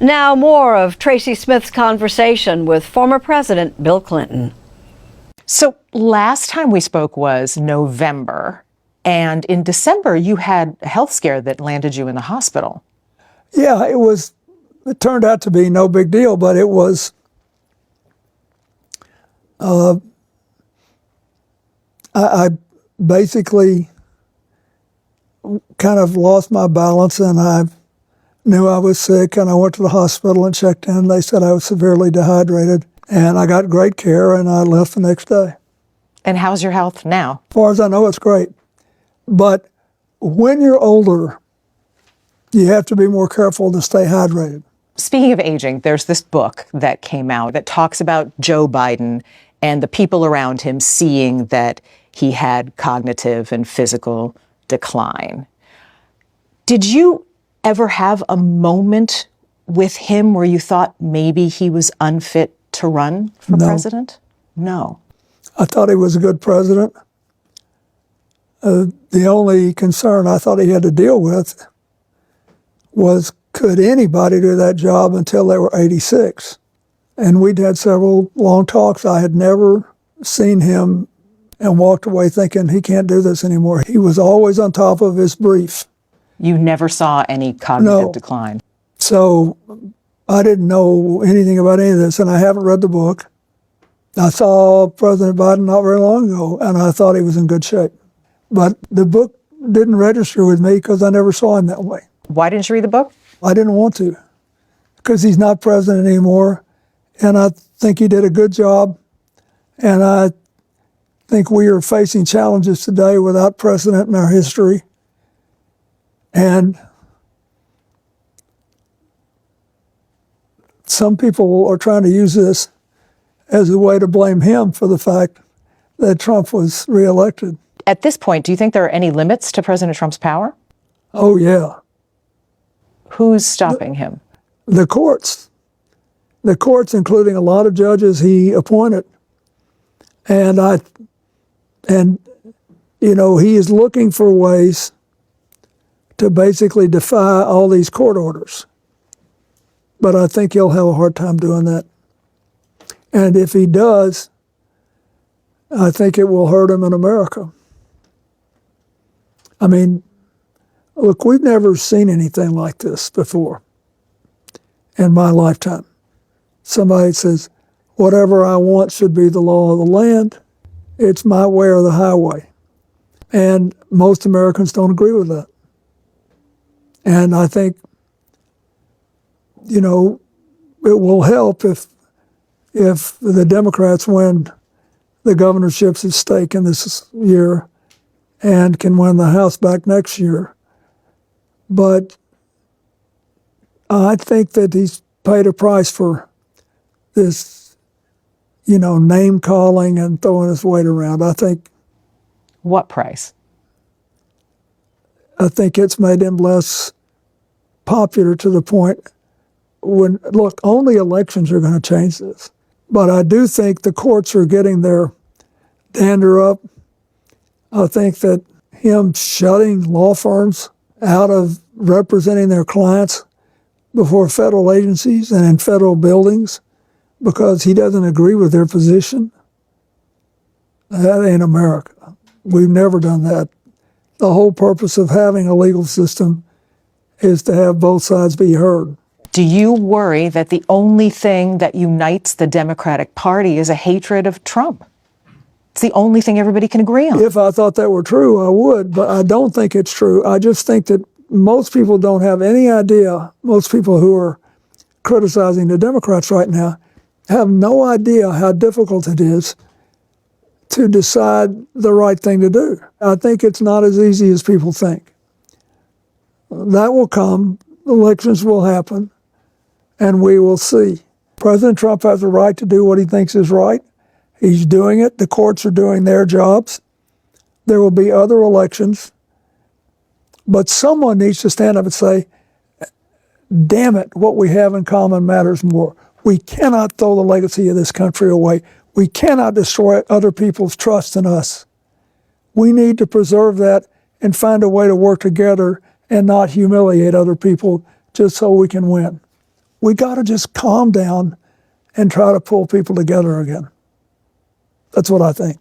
Now more of Tracy Smith's conversation with former President Bill Clinton. So last time we spoke was November, and in December you had a health scare that landed you in the hospital. Yeah, it turned out to be no big deal, but it was, I basically kind of lost my balance, and I knew I was sick, and I went to the hospital and checked in. They said I was severely dehydrated, and I got great care, and I left the next day. And how's your health now? As far as I know, it's great. But when you're older, you have to be more careful to stay hydrated. Speaking of aging, there's this book that came out that talks about Joe Biden and the people around him seeing that he had cognitive and physical decline. Did you ever have a moment with him where you thought maybe he was unfit to run for president? No. I thought he was a good president. The only concern I thought he had to deal with was, could anybody do that job until they were 86? And we'd had several long talks. I had never seen him and walked away thinking he can't do this anymore. He was always on top of his brief. You never saw any cognitive decline? So I didn't know anything about any of this, and I haven't read the book. I saw President Biden not very long ago, and I thought he was in good shape. But the book didn't register with me because I never saw him that way. Why didn't you read the book? I didn't want to, because he's not president anymore, and I think he did a good job, and I think we are facing challenges today without precedent in our history. And some people are trying to use this as a way to blame him for the fact that Trump was reelected. At this point, do you think there are any limits to President Trump's power? Oh, yeah. Who's stopping him? The courts. The courts, including a lot of judges he appointed. And he is looking for ways to basically defy all these court orders. But I think he'll have a hard time doing that. And if he does, I think it will hurt him in America. I mean, look, we've never seen anything like this before in my lifetime. Somebody says, whatever I want should be the law of the land. It's my way or the highway. And most Americans don't agree with that. And I think, it will help if the Democrats win the governorships at stake in this year and can win the House back next year. But I think that he's paid a price for this, name calling and throwing his weight around. I think. What price? I think it's made him less popular to the point when, look, only elections are going to change this. But I do think the courts are getting their dander up. I think that him shutting law firms out of representing their clients before federal agencies and in federal buildings because he doesn't agree with their position, that ain't America. We've never done that. The whole purpose of having a legal system is to have both sides be heard. Do you worry that the only thing that unites the Democratic Party is a hatred of Trump? It's the only thing everybody can agree on. If I thought that were true, I would, but I don't think it's true. I just think that most people don't have any idea, most people who are criticizing the Democrats right now have no idea how difficult it is to decide the right thing to do. I think it's not as easy as people think. That will come, elections will happen, and we will see. President Trump has a right to do what he thinks is right. He's doing it. The courts are doing their jobs. There will be other elections. But someone needs to stand up and say, damn it, what we have in common matters more. We cannot throw the legacy of this country away. We cannot destroy other people's trust in us. We need to preserve that and find a way to work together and not humiliate other people just so we can win. we got to just calm down and try to pull people together again. That's what I think.